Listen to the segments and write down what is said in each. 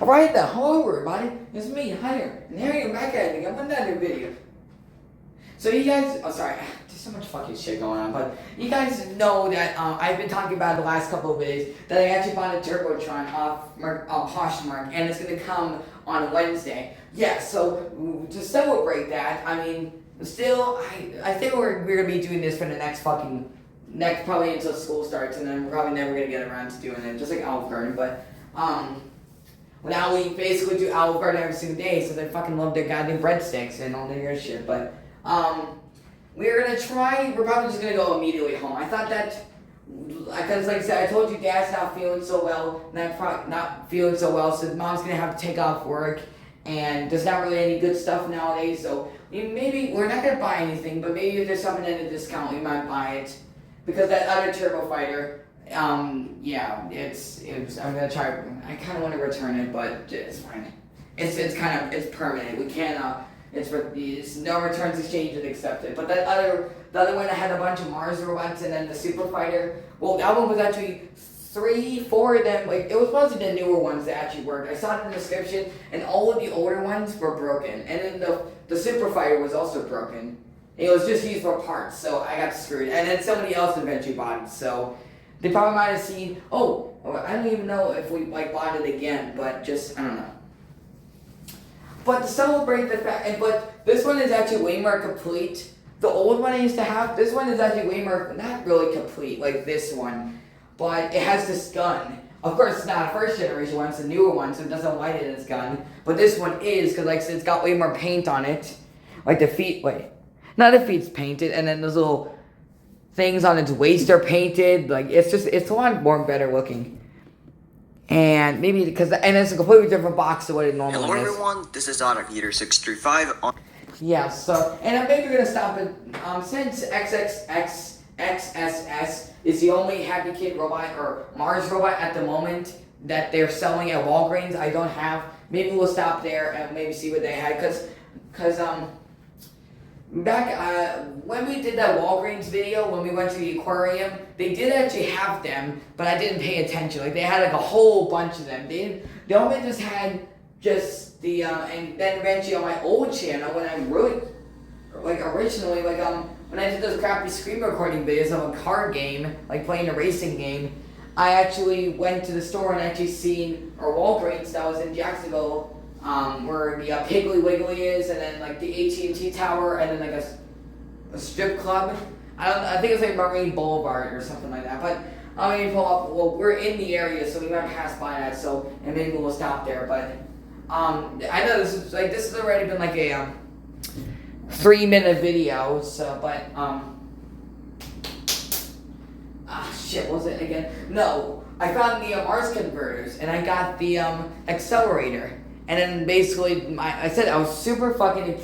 Alright then, hello everybody, it's me, Hunter, and here I am back at it with another video. So you guys, sorry, there's so much fucking shit going on, but you guys know that I've been talking about the last couple of days that I actually bought a Turbotron off Poshmark, and it's gonna come on Wednesday. Yeah, so to celebrate that, I mean, still, I think we're gonna be doing this for the next probably until school starts, and then we're probably never gonna get around to doing it, just like Olive Garden, but, now we basically do Olive Garden every single day, so they fucking love their goddamn breadsticks and all their shit. But we're probably just gonna go immediately home. I thought that, because like I said, I told you Dad's not feeling so well, not feeling so well, so Mom's gonna have to take off work, and there's not really any good stuff nowadays. So maybe we're not gonna buy anything, but maybe if there's something at a discount, we might buy it, because that other Turbo Fighter. Yeah, I'm gonna try. I kind of want to return it, but it's fine. It's permanent. We can't. It's no returns exchanged and accepted. But the other one that had a bunch of M.A.R.S robots, and then the Super Fighter. Well, that one was actually 4 of them. Like, it was supposed to be the newer ones that actually worked. I saw it in the description, and all of the older ones were broken. And then the Super Fighter was also broken. It was just used for parts, so I got screwed. And then somebody else eventually bought it, so. They probably might have seen, I don't even know if we bought it again, but just, I don't know. But to celebrate the fact, but this one is actually way more complete. The old one I used to have, this one is actually way more, not really complete like this one, but it has this gun. Of course, it's not a first generation one, it's a newer one, so it doesn't light it in its gun. But this one is, because like I said, it's got way more paint on it. Like the feet, the feet's painted, and then those little things on its waist are painted. Like, it's a lot more better looking. And maybe and it's a completely different box to what it normally is. Hello everyone, this is Autoheater635. Yeah, so, and I'm maybe gonna stop it, since XXXXSS is the only HAP-P-KID robot, or M.A.R.S robot at the moment, that they're selling at Walgreens, I don't have. Maybe we'll stop there and maybe see what they had, cause back when we did that Walgreens video, when we went to the aquarium, they did actually have them, but I didn't pay attention. Like, they had like a whole bunch of them. They only just had just the and then eventually on my old channel, when I wrote, originally, when I did those crappy screen recording videos of a card game, like playing a racing game, I actually went to the store and actually seen, or Walgreens that was in Jacksonville, where the Piggly Wiggly is, and then like the AT&T Tower, and then like a strip club. I think it's like Marine Boulevard or something like that. But I'm gonna pull up. Well, we're in the area, so we might pass by that. So, and maybe we'll stop there. But I know this has already been like a 3-minute video. So, but shit, what was it again? No, I found the M.A.R.S converters, and I got the accelerator. And then basically, I said I was super fucking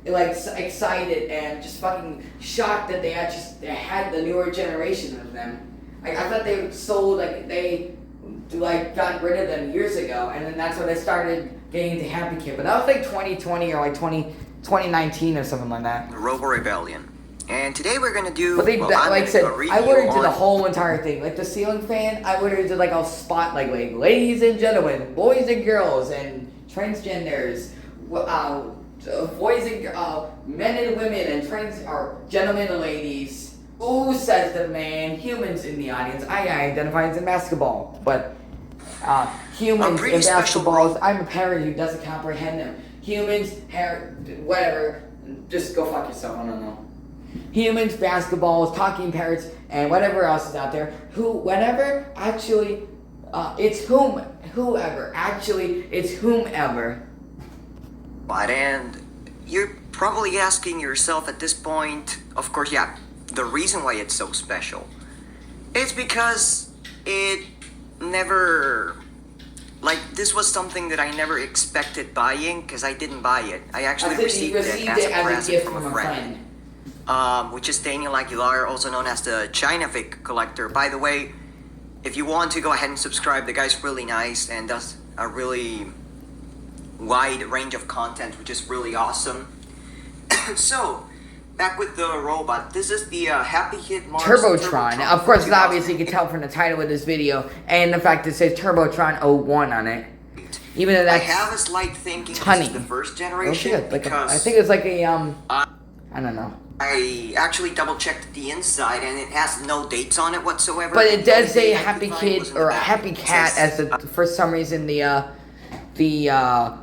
excited and just fucking shocked that they had the newer generation of them. I thought they sold, they got rid of them years ago, and then that's when I started getting into HAP-P-KID. But that was like 2020 or 2019 or something like that. Robo Rebellion. And today we're gonna do, but like I said, I ordered the whole entire thing. Like the ceiling fan, I ordered a spot, like ladies and gentlemen, boys and girls, and transgenders, boys and men and women, and gentlemen and ladies. Ooh, says the man. Humans in the audience. I identify as in basketball, but humans in basketballs. I'm a parent who doesn't comprehend them. Humans, whatever. Just go fuck yourself. I don't know. Humans, basketballs, talking parrots, and whatever else is out there. It's whoever. Actually, it's whomever. But, and you're probably asking yourself at this point, of course, yeah, the reason why it's so special. It's because it never, this was something that I never expected buying, because I didn't buy it. I actually received it as a present from a friend. Which is Daniel Aguilar, also known as the China Fig Collector. By the way, if you want to go ahead and subscribe, the guy's really nice and does a really wide range of content, which is really awesome. So, back with the robot. This is the HAP-P-KID M.A.R.S Turbotron. Of course, obviously you can tell from the title of this video and the fact that it says Turbotron 01 on it. Even though I that's have a slight thinking tiny. this is the first Oh generation shit! Like because I think it's like a I don't know. I actually double checked the inside and it has no dates on it whatsoever. But it The only does say thing I Happy could find Kid was in the or back. Happy It Cat says, as for some reason the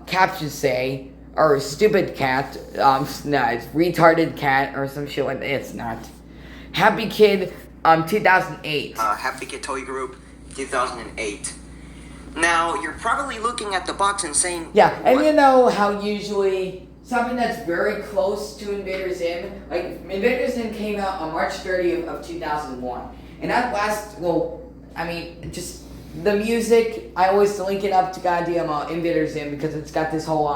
captions say, or stupid cat. No, it's retarded cat or some shit like that. It's not. Happy Kid 2008. Happy Kid Toy Group 2008. Now you're probably looking at the box and saying, Yeah, and what? you know how usually something that's very close to Invader Zim, like Invader Zim came out on March 30th of 2001, and that last, well, I mean, just the music, I always link it up to goddamn Invader Zim because it's got this whole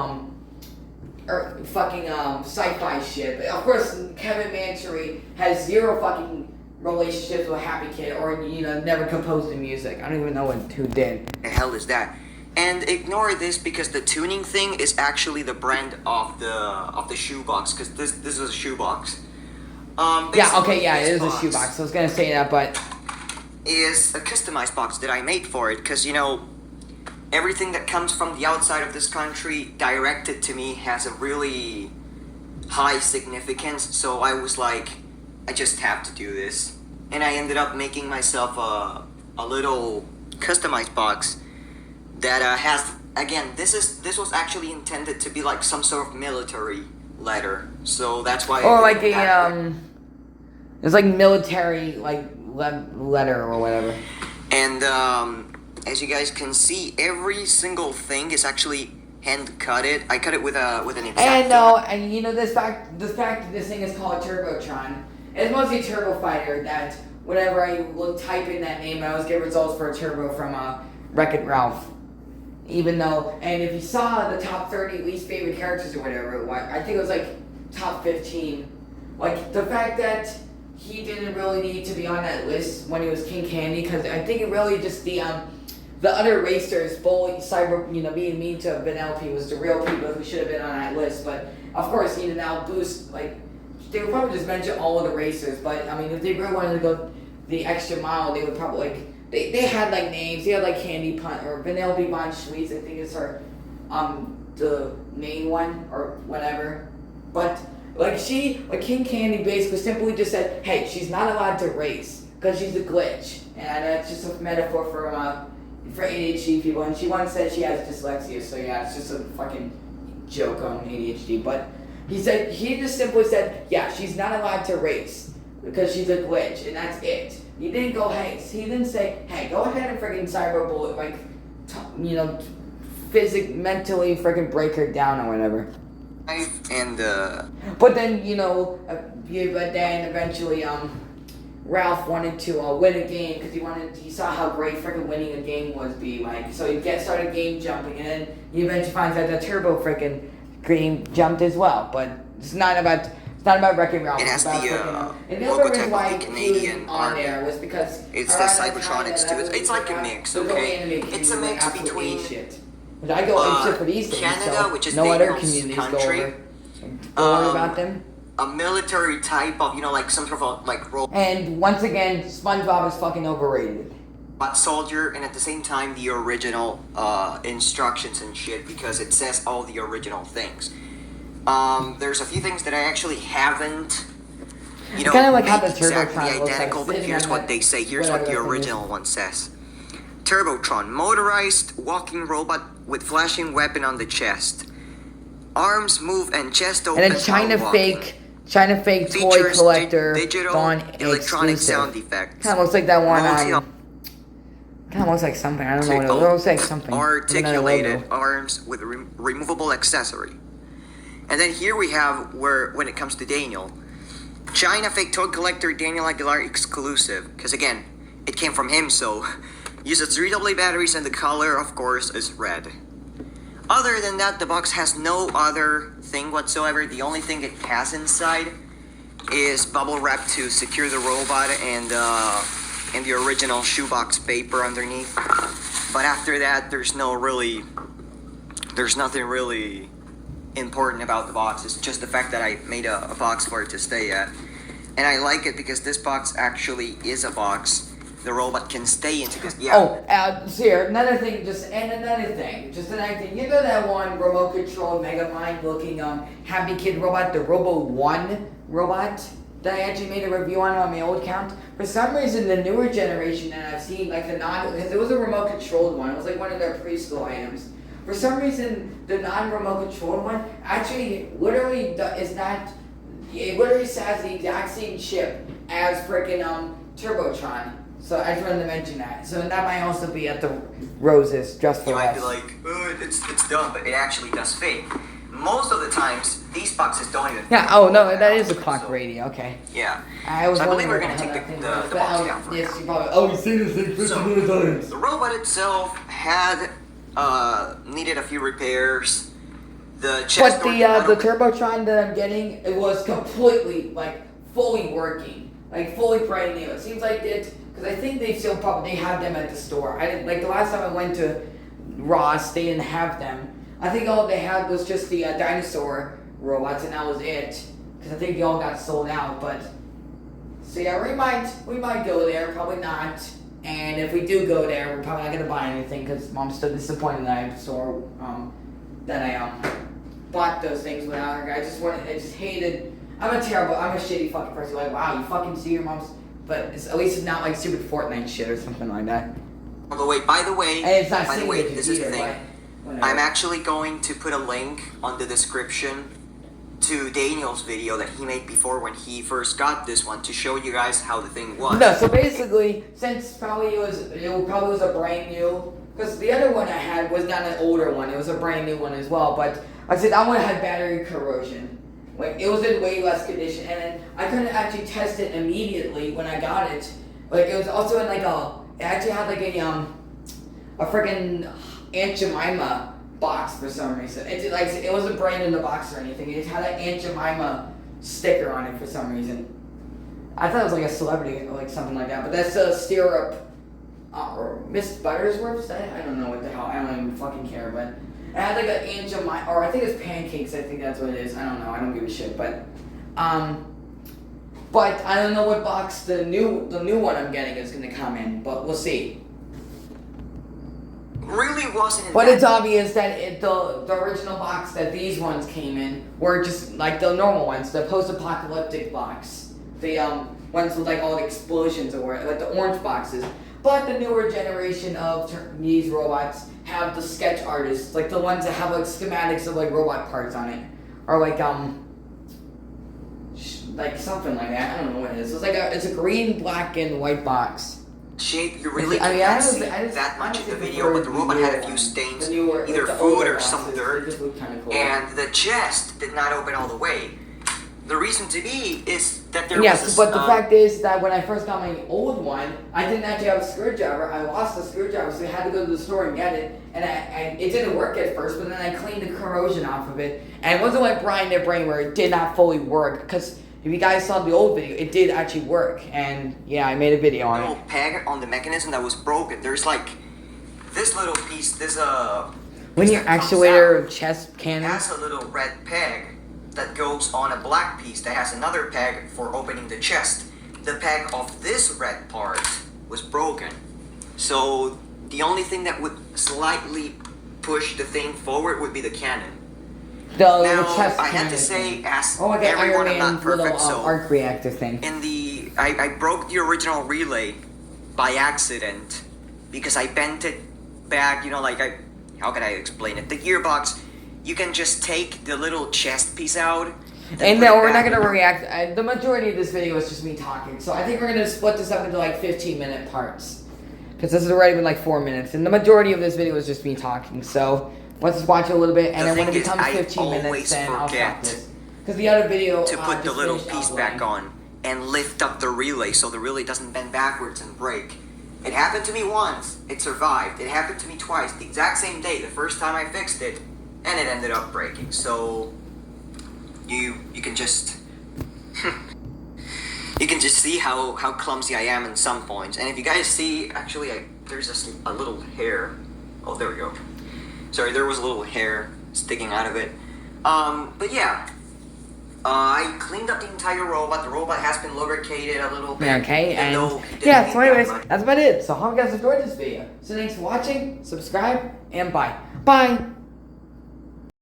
fucking sci-fi shit. But of course, Kevin Mansory has zero fucking relationships with Happy Kid, or never composed the music. I don't even know who did. The hell is that? And ignore this because the tuning thing is actually the brand of the shoebox. Because this is a shoebox. Yeah. Okay. Yeah. It is a box shoebox. I was gonna say that, but is a customized box that I made for it. Because everything that comes from the outside of this country directed to me has a really high significance. So I was like, I just have to do this, and I ended up making myself a little customized box that has, again, this was actually intended to be like some sort of military letter, so that's why. Or like it's like military letter or whatever. And as you guys can see, every single thing is actually hand cut it. I cut it with an X-Acto. And the fact that this thing is called Turbotron. It's mostly a Turbo Fighter that whenever I type in that name, I always get results for a Turbo from Wreck-It Ralph. Even though, and if you saw the top 30 least favorite characters or whatever, I think it was like top 15. Like the fact that he didn't really need to be on that list when he was King Candy, because I think it really just the other racers bully cyber being mean to Vanellope was the real people who should have been on that list. But of course, now boost they would probably just mention all of the racers, but I mean, if they really wanted to go the extra mile, they would probably they had names. They had Candy Punt or Vanellope Von Schweetz, I think is her the main one or whatever. But King Candy basically simply just said, hey, she's not allowed to race because she's a glitch, and that's just a metaphor for ADHD people. And she once said she has dyslexia, so yeah, it's just a fucking joke on ADHD, but. He just simply said, yeah, she's not allowed to race because she's a glitch, and that's it. He didn't go, he didn't say, hey, go ahead and freaking cyber bullet, mentally freaking break her down or whatever. And But then, but then eventually, Ralph wanted to win a game because he saw how great freaking winning a game would be like. So he started game jumping, and then he eventually finds out that Turbo freaking Green jumped as well, but it's not about Wreck-It Ralph. It has the and the other reason why Canadian on there was because it's the Cybertronics too. It's like a mix, okay? It's a mix between I go shit for these things, Canada, so which is no other Daniel's communities country, go over about them. A military type of some sort of role. And once again, SpongeBob is fucking overrated. But soldier, and at the same time the original instructions and shit, because it says all the original things. There's a few things that I actually haven't kind of like how the exactly Turbotron identical, but here's what they say. Here's what the original one says. Turbotron, motorized walking robot with flashing weapon on the chest. Arms move and chest open. And a China fake toy collector digital gone electronic exclusive. sound effect. Kind of looks like that one. Kind of looks like something. I don't know what it looks like. Something. Articulated arms with a removable accessory. And then here we have when it comes to Daniel, China fake toy collector Daniel Aguilar exclusive. Because again, it came from him, so uses 3AA batteries and the color, of course, is red. Other than that, the box has no other thing whatsoever. The only thing it has inside is bubble wrap to secure the robot and the original shoebox paper underneath. But after that, there's nothing really important about the box. It's just the fact that I made a box for it to stay at. And I like it because this box actually is a box the robot can stay into this. Yeah. Oh, so here, another thing, another thing. You know that one remote controlled Mega Mind looking HAP-P-KID robot, the Robo 1 robot that I actually made a review on my old account? For some reason, the newer generation that I've seen, like because it was a remote controlled one, it was like one of their preschool items. For some reason, the non-remote controlled one actually literally is not. It literally has the exact same chip as freaking Turbotron. So I just wanted to mention that. So that might also be at the Roses just for You us. might be like, it's dumb, but it actually does fit. Most of the times, these boxes don't even. Yeah. Oh no, that is a clock radio. Okay. Yeah. I was So I believe we're wondering gonna how take that thing the works, box but, down for yes, now. you probably. Oh, you've seen this thing 50 million times. The robot itself had needed a few repairs. The chest But door did not the open. Turbotron that I'm getting, it was completely fully working, fully brand new. It seems like it because I think they still probably have them at the store. I didn't the last time I went to Ross, they didn't have them. I think all they had was just the dinosaur robots, and that was it. Because I think they all got sold out. But so yeah, we might go there, probably not. And if we do go there, we're probably not gonna buy anything because Mom's still disappointed that I bought those things without her. I just hated. I'm a shitty fucking person. Like, wow, you fucking see your mom's, but at least it's not like stupid Fortnite shit or something like that. By the way, And it's not singing this is the either, thing. whatever. I'm actually going to put a link on the description to Daniel's video that he made before when he first got this one to show you guys how the thing was. No, so basically, since probably it was a brand new, because the other one I had was not an older one, it was a brand new one as well, but I said that one had battery corrosion. It was in way less condition, and then I couldn't actually test it immediately when I got it. It was also in it actually had a freaking Aunt Jemima box for some reason. It wasn't brand in the box or anything. It had an Aunt Jemima sticker on it for some reason. I thought it was like a celebrity or something like that, but that's Stirrup or Miss Buttersworth. I don't know what the hell. I don't even fucking care, but it had an Aunt Jemima, or I think it's pancakes. I think that's what it is. I don't know. I don't give a shit, but I don't know what box the new one I'm getting is gonna come in, but we'll see. Really wasn't. But it's obvious that the original box that these ones came in were just like the normal ones, the post-apocalyptic box, the ones with all the explosions or the orange boxes. But the newer generation of these robots have the sketch artists, the ones that have schematics of robot parts on it, or something like that. I don't know what it is. It's a green, black, and white box. Shade, you really can't see that much in the video, but the robot had a few stains, either food or some dirt, and the chest did not open all the way. The reason to be is that there was this, but the fact is that when I first got my old one, I didn't actually have a screwdriver. I lost the screwdriver, so I had to go to the store and get it. And it didn't work at first, but then I cleaned the corrosion off of it. And it wasn't like Brian their brain where it did not fully work. Because if you guys saw the old video, it did actually work. And yeah, I made a video on it. Little peg on the mechanism that was broken. There's this little piece. When your actuator chest cannon has a little red peg that goes on a black piece that has another peg for opening the chest. The peg of this red part was broken. So the only thing that would slightly push the thing forward would be the cannon. The Now, chest I had cannon to say, thing. as Iron everyone, I'm Man's not perfect, little so arc reactor thing. I broke the original relay by accident because I bent it back, how can I explain it? The gearbox, you can just take the little chest piece out. And no, we're not going to react. The majority of this video is just me talking. So I think we're going to split this up into 15-minute parts. Because this has already been 4 minutes. And the majority of this video is just me talking. So let's just watch it a little bit. And then when it becomes 15 minutes, then I'll stop this. Because the other video to put the little piece back on and lift up the relay so the relay doesn't bend backwards and break. It happened to me once. It survived. It happened to me twice. The exact same day. The first time I fixed it. And it ended up breaking. So you can just you can just see how clumsy I am in some points. And if you guys see, actually, there's a little hair. Oh, there we go. Sorry, there was a little hair sticking out of it. But yeah, I cleaned up the entire robot. The robot has been lubricated a little bit. Okay, even and though it didn't yeah, need so that anyways, much. that's about it. So I hope you guys enjoyed this video. So thanks for watching, subscribe, and bye. Bye!